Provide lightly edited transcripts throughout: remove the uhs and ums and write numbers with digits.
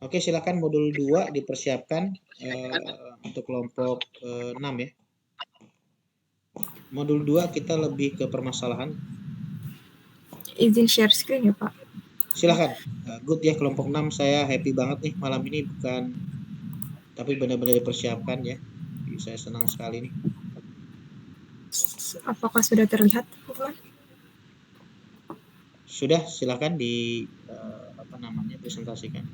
Oke, silakan modul 2 dipersiapkan untuk kelompok 6 ya. Modul 2 kita lebih ke permasalahan. Izin share screen ya Pak. Silakan. Good ya, kelompok 6 saya happy banget nih malam ini, tapi benar-benar dipersiapkan ya. Saya senang sekali nih. Apakah sudah terlihat? Sudah, silakan presentasikan.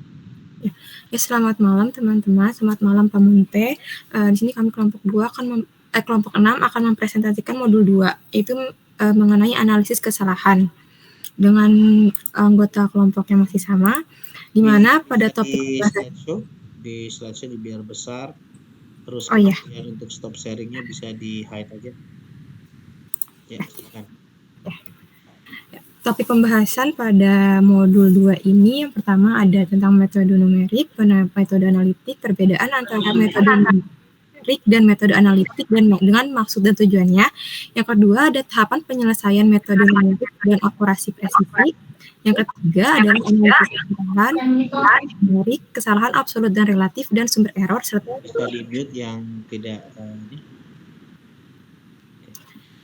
Ya, selamat malam teman-teman, selamat malam Pak Munte. Di sini kami kelompok 6 akan mempresentasikan modul 2, yaitu mengenai analisis kesalahan. Dengan anggota kelompok yang masih sama, di mana pada topik di slideshow biar besar, terus untuk stop sharingnya bisa di hide aja. Ya, silakan. Topik pembahasan pada modul 2 ini yang pertama ada tentang metode numerik, metode analitik, perbedaan antara metode numerik dan metode analitik dengan maksud dan tujuannya. Yang kedua ada tahapan penyelesaian metode numerik dan akurasi presisi. Yang ketiga adalah analisis kesalahan, numerik, kesalahan absolut dan relatif, dan sumber error serta bisa di-mute yang tidak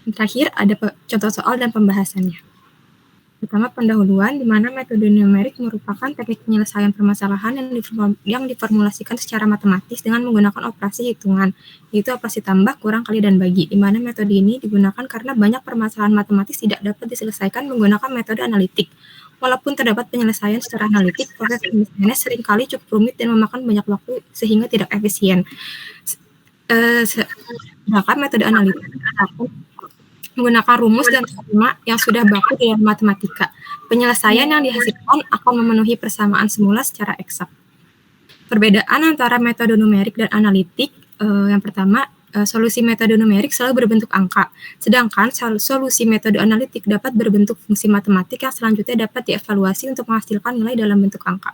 terakhir ada contoh soal dan pembahasannya. Pertama, pendahuluan, di mana metode numerik merupakan teknik penyelesaian permasalahan yang diformulasikan secara matematis dengan menggunakan operasi hitungan, yaitu operasi tambah, kurang, kali, dan bagi, di mana metode ini digunakan karena banyak permasalahan matematis tidak dapat diselesaikan menggunakan metode analitik. Walaupun terdapat penyelesaian secara analitik, proses penyelesaiannya seringkali cukup rumit dan memakan banyak waktu sehingga tidak efisien. Sedangkan metode analitik menggunakan rumus dan teorema yang sudah baku dalam matematika. Penyelesaian yang dihasilkan akan memenuhi persamaan semula secara eksak. Perbedaan antara metode numerik dan analitik, yang pertama, solusi metode numerik selalu berbentuk angka, sedangkan solusi metode analitik dapat berbentuk fungsi matematik yang selanjutnya dapat dievaluasi untuk menghasilkan nilai dalam bentuk angka.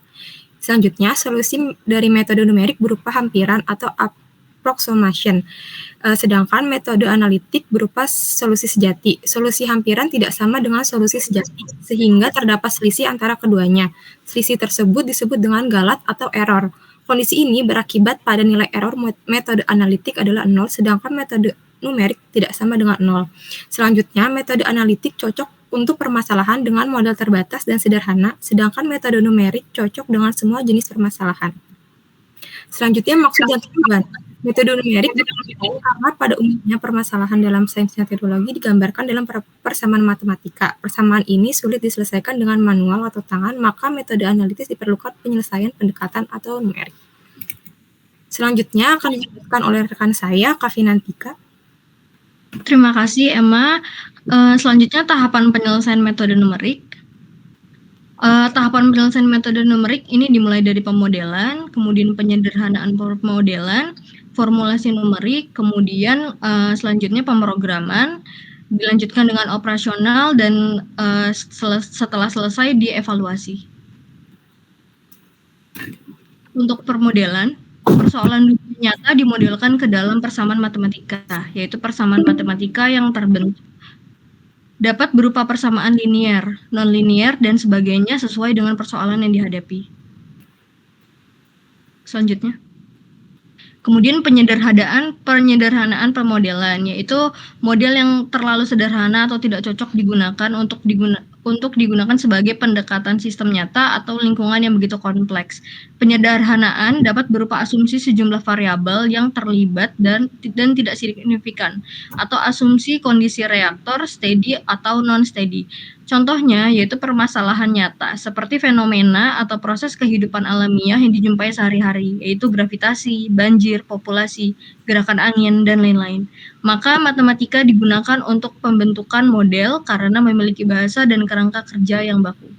Selanjutnya, solusi dari metode numerik berupa hampiran atau approximation, sedangkan metode analitik berupa solusi sejati. Solusi hampiran tidak sama dengan solusi sejati, sehingga terdapat selisih antara keduanya. Selisih tersebut disebut dengan galat atau error. Kondisi ini berakibat pada nilai error metode analitik adalah 0, sedangkan metode numerik tidak sama dengan 0. Selanjutnya, metode analitik cocok untuk permasalahan dengan model terbatas dan sederhana, sedangkan metode numerik cocok dengan semua jenis permasalahan. Selanjutnya, maksud dan tujuan. Metode numerik diperlukan karena pada umumnya permasalahan dalam sains metodologi digambarkan dalam persamaan matematika. Persamaan ini sulit diselesaikan dengan manual atau tangan, maka metode analitis diperlukan penyelesaian pendekatan atau numerik. Selanjutnya akan dijelaskan oleh rekan saya, Kavinantika. Terima kasih, Emma. Selanjutnya tahapan penyelesaian metode numerik. Tahapan penyelesaian metode numerik ini dimulai dari pemodelan, kemudian penyederhanaan pemodelan, formulasi numerik, kemudian selanjutnya pemrograman, dilanjutkan dengan operasional, dan setelah selesai dievaluasi. Untuk permodelan, persoalan nyata dimodelkan ke dalam persamaan matematika, yaitu persamaan matematika yang terbentuk dapat berupa persamaan linier, non-linier, dan sebagainya sesuai dengan persoalan yang dihadapi. Selanjutnya. Kemudian penyederhanaan pemodelan, yaitu model yang terlalu sederhana atau tidak cocok digunakan untuk digunakan sebagai pendekatan sistem nyata atau lingkungan yang begitu kompleks. Penyederhanaan dapat berupa asumsi sejumlah variabel yang terlibat dan tidak signifikan, atau asumsi kondisi reaktor steady atau non-steady. Contohnya yaitu permasalahan nyata, seperti fenomena atau proses kehidupan alamiah yang dijumpai sehari-hari, yaitu gravitasi, banjir, populasi, gerakan angin, dan lain-lain. Maka matematika digunakan untuk pembentukan model karena memiliki bahasa dan kerangka kerja yang baku.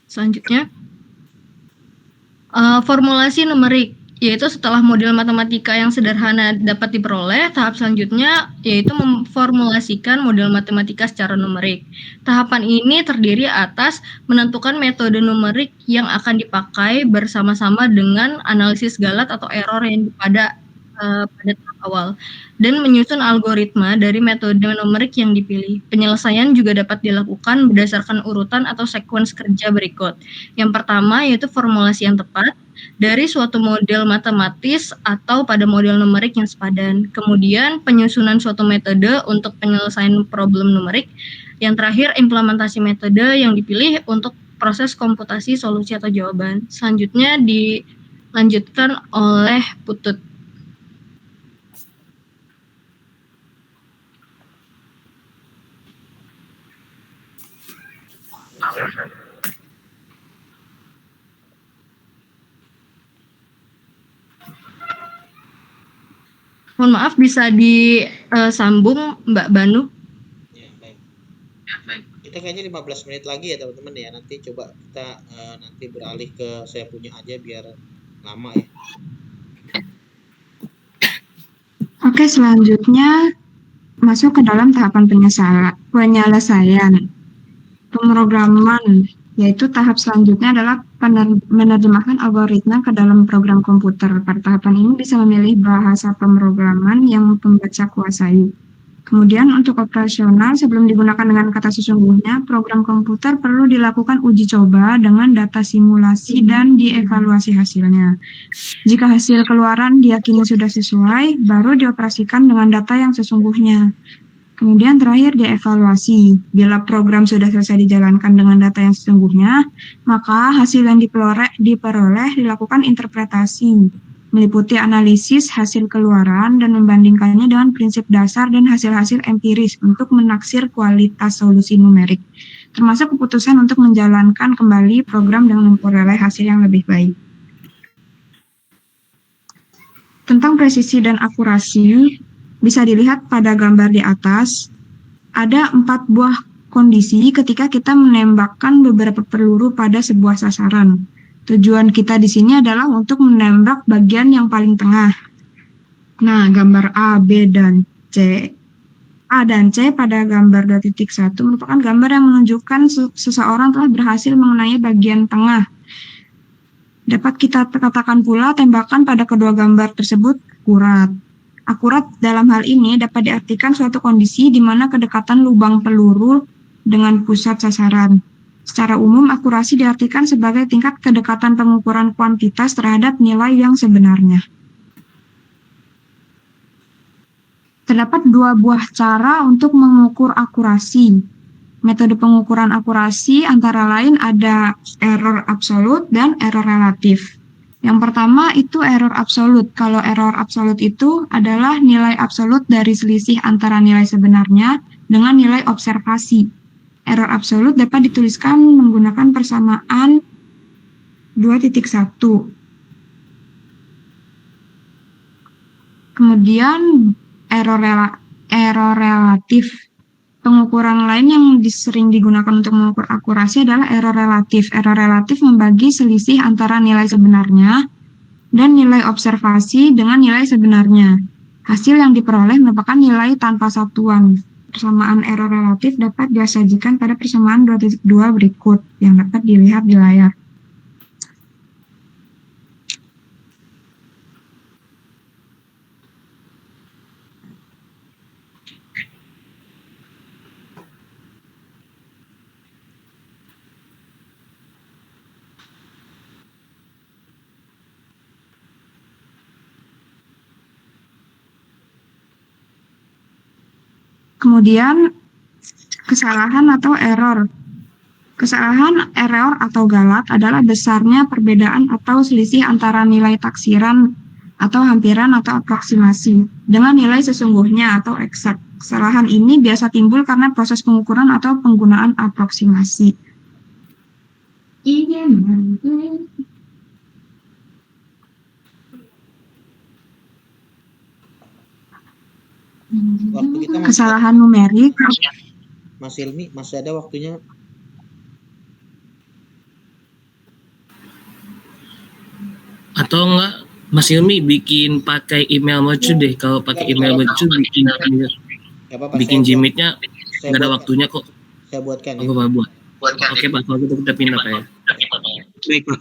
Selanjutnya, formulasi numerik, yaitu setelah model matematika yang sederhana dapat diperoleh, tahap selanjutnya yaitu memformulasikan model matematika secara numerik. Tahapan ini terdiri atas menentukan metode numerik yang akan dipakai bersama-sama dengan analisis galat atau error yang pada pada tahap awal dan menyusun algoritma dari metode numerik yang dipilih. Penyelesaian juga dapat dilakukan berdasarkan urutan atau sequence kerja berikut. Yang pertama yaitu formulasi yang tepat dari suatu model matematis atau pada model numerik yang sepadan. Kemudian penyusunan suatu metode untuk penyelesaian problem numerik. Yang terakhir implementasi metode yang dipilih untuk proses komputasi solusi atau jawaban. Selanjutnya dilanjutkan oleh Putut. Mohon maaf bisa disambung Mbak Banu. Ya, baik. Kita kayaknya 15 menit lagi ya teman-teman ya. Nanti coba kita nanti beralih ke saya punya aja biar lama ya. Oke, selanjutnya masuk ke dalam tahapan penyelesaian pemrograman, yaitu tahap selanjutnya adalah menerjemahkan algoritma ke dalam program komputer. Pada tahapan ini bisa memilih bahasa pemrograman yang pembaca kuasai. Kemudian untuk operasional, sebelum digunakan dengan kata sesungguhnya, program komputer perlu dilakukan uji coba dengan data simulasi dan dievaluasi hasilnya. Jika hasil keluaran diyakini sudah sesuai, baru dioperasikan dengan data yang sesungguhnya. Kemudian terakhir dievaluasi. Bila program sudah selesai dijalankan dengan data yang sesungguhnya, maka hasil yang diperoleh dilakukan interpretasi, meliputi analisis hasil keluaran dan membandingkannya dengan prinsip dasar dan hasil-hasil empiris untuk menaksir kualitas solusi numerik, termasuk keputusan untuk menjalankan kembali program dengan memperoleh hasil yang lebih baik. Tentang presisi dan akurasi, bisa dilihat pada gambar di atas, ada 4 buah kondisi ketika kita menembakkan beberapa peluru pada sebuah sasaran. Tujuan kita di sini adalah untuk menembak bagian yang paling tengah. Nah, gambar A, B, dan C. A dan C pada gambar 2.1 merupakan gambar yang menunjukkan seseorang telah berhasil mengenai bagian tengah. Dapat kita katakan pula tembakan pada kedua gambar tersebut akurat. Akurat dalam hal ini dapat diartikan suatu kondisi di mana kedekatan lubang peluru dengan pusat sasaran. Secara umum, akurasi diartikan sebagai tingkat kedekatan pengukuran kuantitas terhadap nilai yang sebenarnya. Terdapat 2 buah cara untuk mengukur akurasi. Metode pengukuran akurasi antara lain ada error absolut dan error relatif. Yang pertama itu error absolut. Kalau error absolut itu adalah nilai absolut dari selisih antara nilai sebenarnya dengan nilai observasi. Error absolut dapat dituliskan menggunakan persamaan 2.1. Kemudian error relatif. Pengukuran lain yang sering digunakan untuk mengukur akurasi adalah error relatif. Error relatif membagi selisih antara nilai sebenarnya dan nilai observasi dengan nilai sebenarnya. Hasil yang diperoleh merupakan nilai tanpa satuan. Persamaan error relatif dapat disajikan pada persamaan 2.2 berikut yang dapat dilihat di layar. Kemudian kesalahan atau error. Kesalahan, error atau galat adalah besarnya perbedaan atau selisih antara nilai taksiran atau hampiran atau aproksimasi dengan nilai sesungguhnya atau eksak. Kesalahan ini biasa timbul karena proses pengukuran atau penggunaan aproksimasi. Waktu kita masih Kesalahan numerik. Mas Hilmi, masih ada waktunya. Atau enggak Mas Hilmi bikin pakai email mercu deh. Kalau pakai email mercu bikin Gak apa-apa, bikin saya Gmeet-nya saya nggak ada buatkan. waktunya kok. Saya buatkan ya. Aku mau buat. Oke Pak, kalau gitu kita pindah Pak ya. Baik, Pak.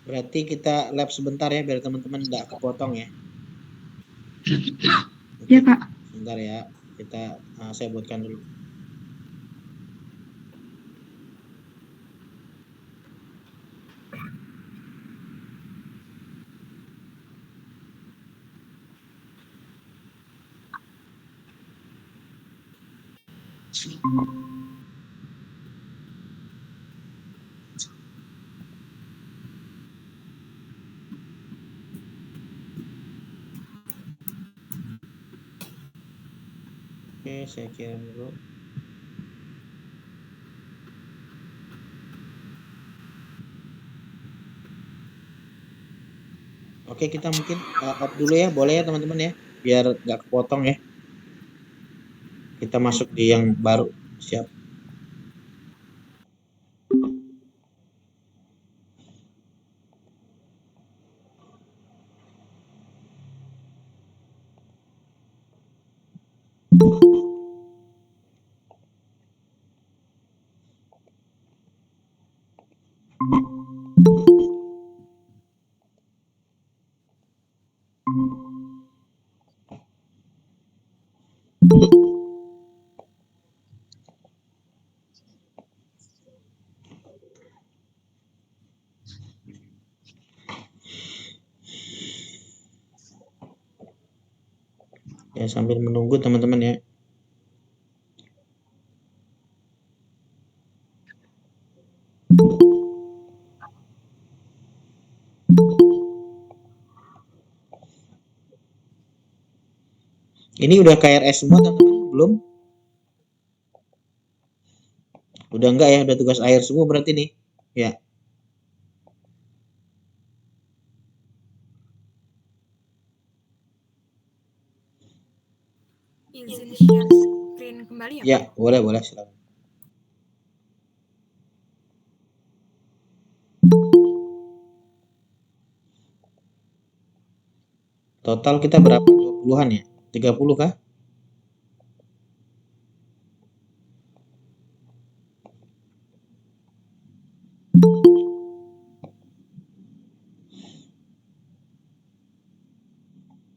Berarti kita lab sebentar ya biar teman-teman nggak kepotong ya. Ya, Kak. Sebentar ya. Saya buatkan dulu. Oke, saya kirim dulu. Oke, kita mungkin off dulu ya, boleh ya teman-teman ya, biar nggak kepotong ya. Kita masuk di yang baru, siap. Ya, sambil menunggu teman-teman ya. Ini udah KRS semua teman-teman? Belum? Udah enggak ya, udah tugas akhir semua berarti nih. Ya. Izin share screen kembali ya, Ya, Pak? boleh silakan. Total kita berapa? 20-an ya? 30 kah?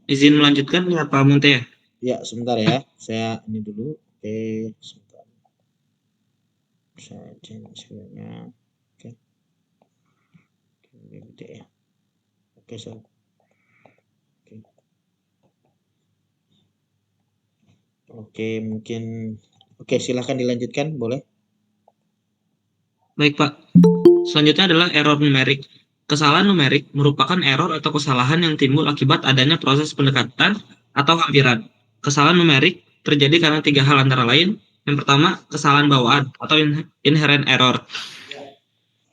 Izin melanjutkan ya Pak Munte ya? Ya, sebentar ya. Saya ini dulu. Oke, sebentar. Saya change screen-nya. Oke. Ini gede ya. Oke, so. Oke. Oke, mungkin silahkan dilanjutkan, boleh? Baik Pak. Selanjutnya adalah error numerik. Kesalahan numerik merupakan error atau kesalahan yang timbul akibat adanya proses pendekatan atau hampiran. Kesalahan numerik terjadi karena 3 hal antara lain. Yang pertama, kesalahan bawaan atau inherent error.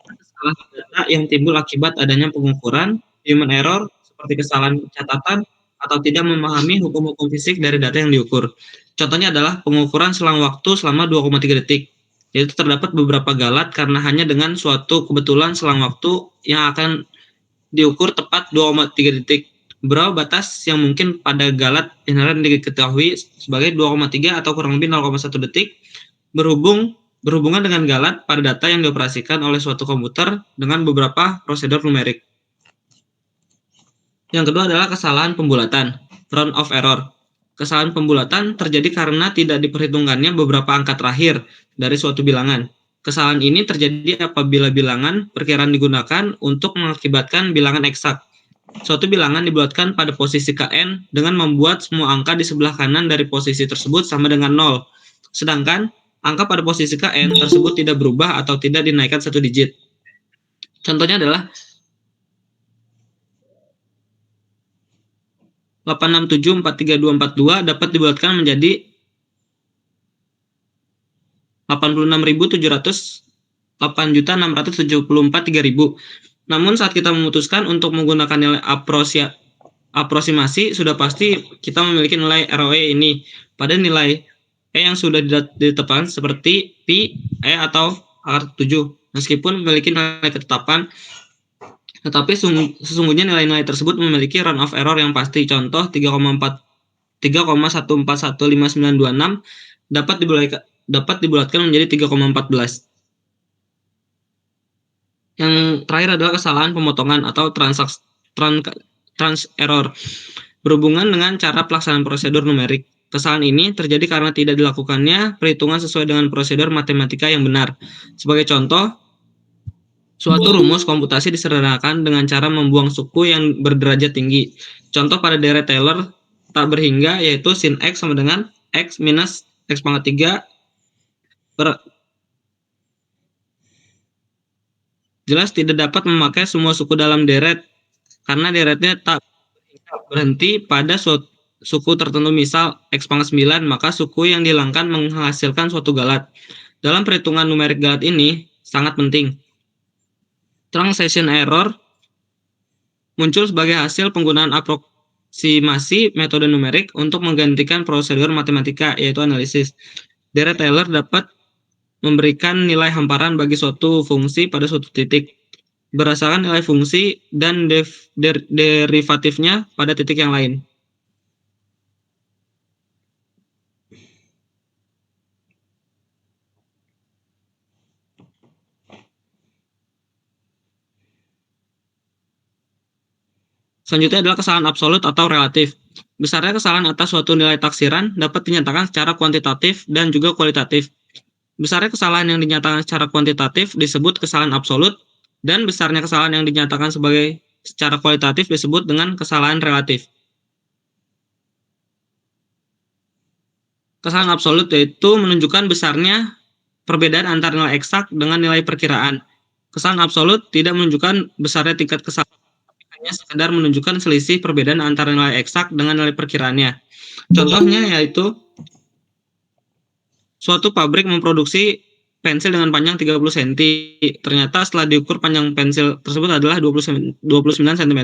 Kesalahan data yang timbul akibat adanya pengukuran, human error, seperti kesalahan catatan atau tidak memahami hukum-hukum fisik dari data yang diukur. Contohnya adalah pengukuran selang waktu selama 2,3 detik. Yaitu terdapat beberapa galat karena hanya dengan suatu kebetulan selang waktu yang akan diukur tepat 2,3 detik. Berapa batas yang mungkin pada galat inherent diketahui sebagai 2,3 atau kurang lebih 0,1 detik berhubungan dengan galat pada data yang dioperasikan oleh suatu komputer dengan beberapa prosedur numerik. Yang kedua adalah kesalahan pembulatan, round of error. Kesalahan pembulatan terjadi karena tidak diperhitungkannya beberapa angka terakhir dari suatu bilangan. Kesalahan ini terjadi apabila bilangan perkiraan digunakan untuk mengakibatkan bilangan eksak. Suatu bilangan dibulatkan pada posisi Kn dengan membuat semua angka di sebelah kanan dari posisi tersebut sama dengan 0. Sedangkan angka pada posisi Kn tersebut tidak berubah atau tidak dinaikkan 1 digit. Contohnya adalah 8674322 dapat dibulatkan menjadi 86.708.674.3000. Namun saat kita memutuskan untuk menggunakan nilai aproksimasi, sudah pasti kita memiliki nilai ROE ini pada nilai E yang sudah ditetapkan seperti Pi, E atau akar 7. Meskipun memiliki nilai ketetapan, tetapi sesungguhnya nilai-nilai tersebut memiliki run of error yang pasti. Contoh 3,1415926 dapat dibulatkan menjadi 3,14. Yang terakhir adalah kesalahan pemotongan atau trans error berhubungan dengan cara pelaksanaan prosedur numerik. Kesalahan ini terjadi karena tidak dilakukannya perhitungan sesuai dengan prosedur matematika yang benar. Sebagai contoh, suatu rumus komputasi disederhanakan dengan cara membuang suku yang berderajat tinggi. Contoh pada deret Taylor tak berhingga yaitu sin X sama dengan X minus X pangkat 3 jelas tidak dapat memakai semua suku dalam deret karena deretnya tak berhenti pada suku tertentu, misal X pangkat 9, maka suku yang dihilangkan menghasilkan suatu galat. Dalam perhitungan numerik galat ini sangat penting. Translation error muncul sebagai hasil penggunaan aproksimasi metode numerik untuk menggantikan prosedur matematika, yaitu analisis. Deret Taylor dapat memberikan nilai hamparan bagi suatu fungsi pada suatu titik berdasarkan nilai fungsi dan derivatifnya pada titik yang lain. Selanjutnya adalah kesalahan absolut atau relatif. Besarnya kesalahan atas suatu nilai taksiran dapat dinyatakan secara kuantitatif dan juga kualitatif. Besarnya kesalahan yang dinyatakan secara kuantitatif disebut kesalahan absolut, dan besarnya kesalahan yang dinyatakan secara kualitatif disebut dengan kesalahan relatif. Kesalahan absolut yaitu menunjukkan besarnya perbedaan antara nilai eksak dengan nilai perkiraan. Kesalahan absolut tidak menunjukkan besarnya tingkat kesalahan, hanya sekedar menunjukkan selisih perbedaan antara nilai eksak dengan nilai perkiraannya. Contohnya yaitu suatu pabrik memproduksi pensil dengan panjang 30 cm. Ternyata setelah diukur panjang pensil tersebut adalah 29 cm.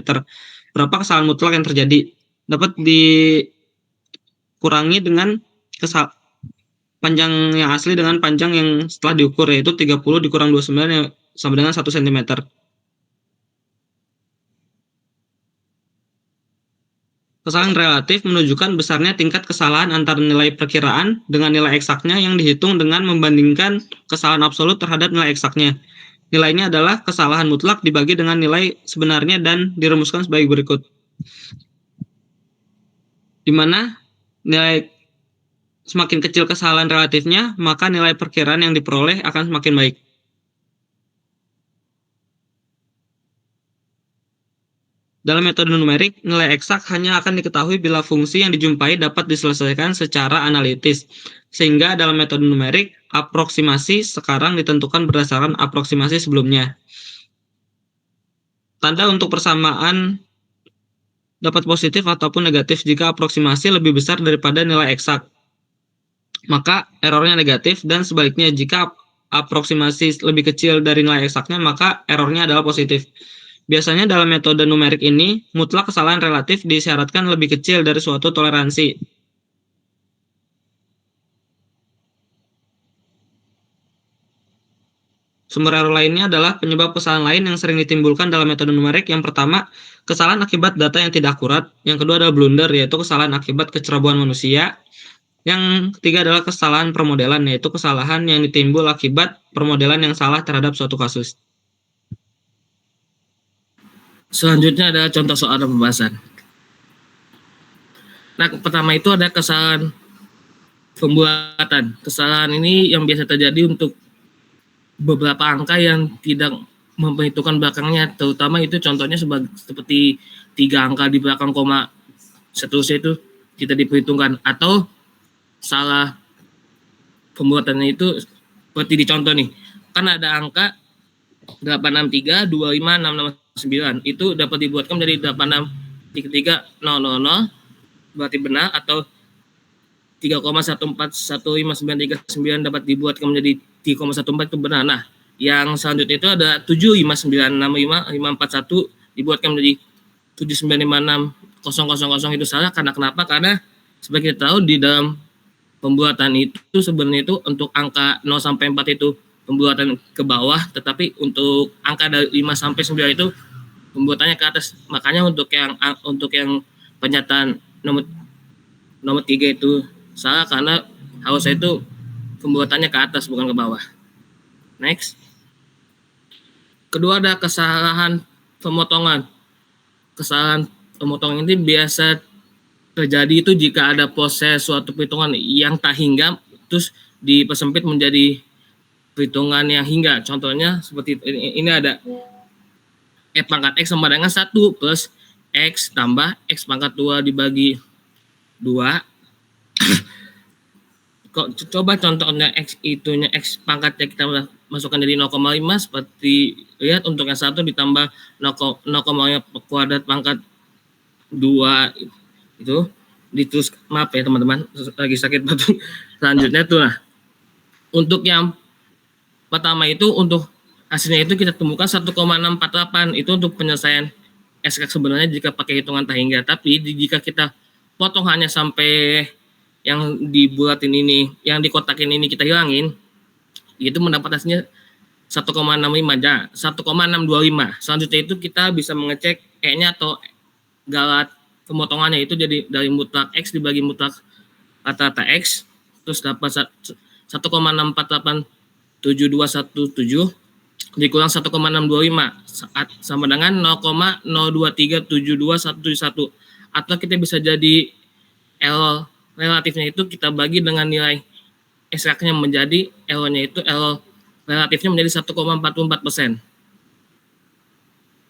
Berapa kesalahan mutlak yang terjadi? Dapat dikurangi dengan panjang yang asli dengan panjang yang setelah diukur, yaitu 30 dikurang 29 yang sama dengan 1 cm. Kesalahan relatif menunjukkan besarnya tingkat kesalahan antara nilai perkiraan dengan nilai eksaknya yang dihitung dengan membandingkan kesalahan absolut terhadap nilai eksaknya. Nilainya adalah kesalahan mutlak dibagi dengan nilai sebenarnya dan dirumuskan sebagai berikut. Di mana nilai semakin kecil kesalahan relatifnya, maka nilai perkiraan yang diperoleh akan semakin baik. Dalam metode numerik, nilai eksak hanya akan diketahui bila fungsi yang dijumpai dapat diselesaikan secara analitis. Sehingga dalam metode numerik, aproksimasi sekarang ditentukan berdasarkan aproksimasi sebelumnya. Tanda untuk persamaan dapat positif ataupun negatif jika aproksimasi lebih besar daripada nilai eksak. Maka errornya negatif, dan sebaliknya jika aproksimasi lebih kecil dari nilai eksaknya, maka errornya adalah positif. Biasanya dalam metode numerik ini, mutlak kesalahan relatif disyaratkan lebih kecil dari suatu toleransi. Sumber error lainnya adalah penyebab kesalahan lain yang sering ditimbulkan dalam metode numerik. Yang pertama, kesalahan akibat data yang tidak akurat. Yang kedua adalah blunder, yaitu kesalahan akibat kecerobohan manusia. Yang ketiga adalah kesalahan permodelan, yaitu kesalahan yang ditimbul akibat permodelan yang salah terhadap suatu kasus. Selanjutnya adalah contoh soal dan pembahasan. Nah, pertama itu ada kesalahan pembuatan. Kesalahan ini yang biasa terjadi untuk beberapa angka yang tidak memperhitungkan belakangnya, terutama itu contohnya seperti 3 angka di belakang koma seterusnya itu tidak diperhitungkan, atau salah pembuatannya itu seperti di contoh nih, kan ada angka 863, 25, 669 itu dapat dibuatkan menjadi 863300 berarti benar, atau 3,1415939 dapat dibuatkan menjadi 3,14 itu benar. Nah, yang selanjutnya itu ada 7596541 dibuatkan menjadi 7956000 itu salah. Karena kenapa? Karena seperti kita tahu di dalam pembuatan itu sebenarnya itu untuk angka 0 sampai 4 itu pembuatan ke bawah, tetapi untuk angka dari 5 sampai 9 itu pembuatannya ke atas. Makanya untuk yang pernyataan nomor 3 itu salah, karena harusnya itu pembuatannya ke atas bukan ke bawah. Next. Kedua ada kesalahan pemotongan. Kesalahan pemotongan ini biasa terjadi itu jika ada proses suatu perhitungan yang tak hingga terus dipersempit menjadi perhitungan yang hingga. Contohnya seperti ini ada E pangkat X sama dengan 1 plus X tambah X pangkat 2 dibagi 2. Coba contohnya X itunya X pangkatnya kita masukkan jadi 0,5 seperti lihat untuk yang 1 ditambah 0,5 kuadrat pangkat 2 itu ditulis, maaf ya teman-teman lagi sakit batuk. Selanjutnya tuh lah untuk yang pertama itu untuk hasilnya itu kita temukan 1,648 itu untuk penyelesaian SK sebenarnya jika pakai hitungan tak hingga, tapi jika kita potong hanya sampai yang dibulatin ini, yang dikotakin ini kita hilangin, itu mendapat hasilnya 1,65 aja, 1,625. Selanjutnya itu kita bisa mengecek E-nya atau galat pemotongannya itu jadi dari mutlak X dibagi mutlak rata-rata X, terus dapat 1,6487217 dikurang 1,625 sama dengan 0,02372171, atau kita bisa jadi L relatifnya itu kita bagi dengan nilai SK-nya menjadi L-nya itu L relatifnya menjadi 1,44%.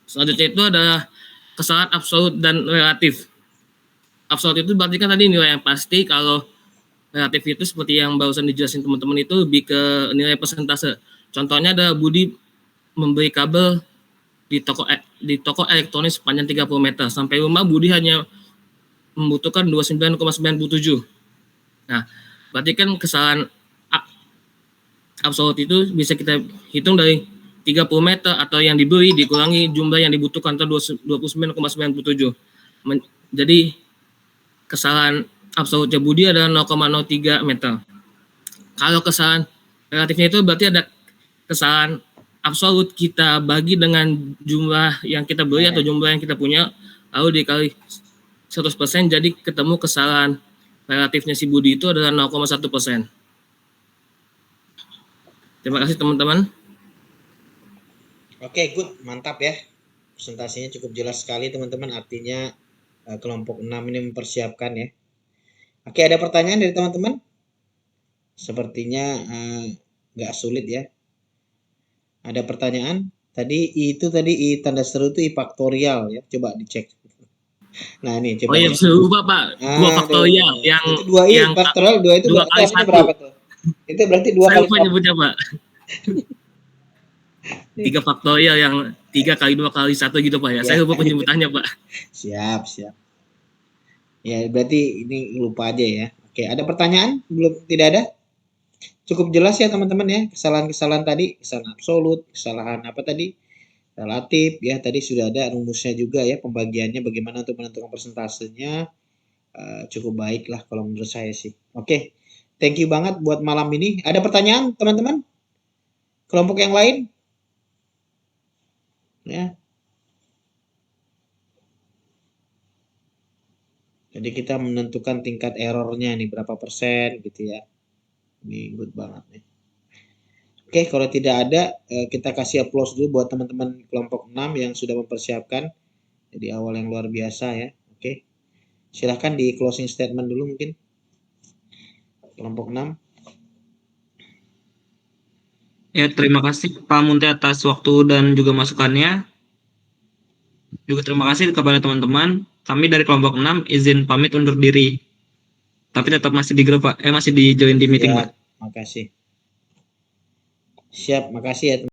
Selanjutnya itu adalah kesalahan absolut dan relatif. Absolut itu berarti kan tadi nilai yang pasti, kalau relatif itu seperti yang barusan dijelasin teman-teman itu lebih ke nilai persentase. Contohnya ada Budi membeli kabel di toko elektronik sepanjang 30 meter. Sampai rumah Budi hanya membutuhkan 29,97. Nah, berarti kan kesalahan absolut itu bisa kita hitung dari 30 meter atau yang dibeli dikurangi jumlah yang dibutuhkan atau 29,97. Jadi kesalahan absolutnya Budi adalah 0,03 meter. Kalau kesalahan relatifnya itu berarti ada kesalahan absolut kita bagi dengan jumlah yang kita beli atau jumlah yang kita punya, lalu dikali 100%, jadi ketemu kesalahan relatifnya si Budi itu adalah 0,1%. Terima kasih teman-teman. Oke, good, mantap ya. Presentasinya cukup jelas sekali teman-teman, artinya kelompok 6 ini mempersiapkan ya. Oke, ada pertanyaan dari teman-teman? Sepertinya nggak sulit ya. Ada pertanyaan? Tadi I tanda seru itu I faktorial ya. Coba dicek. Nah, ini coba. Oh iya, bisa lupa Pak. 2 faktorial yang itu 2 I yang faktorial, 2 itu 2 kali 1 berapa tuh? Itu berarti 2 Saya kali lupa nyebutnya Pak. 3 faktorial yang 3 kali 2 kali 1 gitu Pak ya. Saya lupa penyebutannya Pak. Siap. Ya, berarti ini lupa aja ya. Oke, ada pertanyaan? Belum, tidak ada? Cukup jelas ya teman-teman ya, kesalahan-kesalahan tadi, kesalahan absolut, kesalahan apa tadi, relatif ya, tadi sudah ada rumusnya juga ya, pembagiannya bagaimana untuk menentukan persentasenya. Cukup baik lah kalau menurut saya sih. Oke, thank you banget buat malam ini. Ada pertanyaan teman-teman? Kelompok yang lain? Ya. Jadi kita menentukan tingkat errornya nih berapa persen gitu ya. Ini good banget nih. Oke, kalau tidak ada kita kasih applause dulu buat teman-teman kelompok 6 yang sudah mempersiapkan. Jadi awal yang luar biasa ya. Oke. Silahkan di closing statement dulu mungkin. Kelompok 6. Ya, terima kasih Pak Munte atas waktu dan juga masukannya. Juga terima kasih kepada teman-teman. Kami dari kelompok 6 izin pamit undur diri. Tapi tetap masih di grup Pak. Masih di join di meeting Pak. Makasih. Siap, makasih ya teman.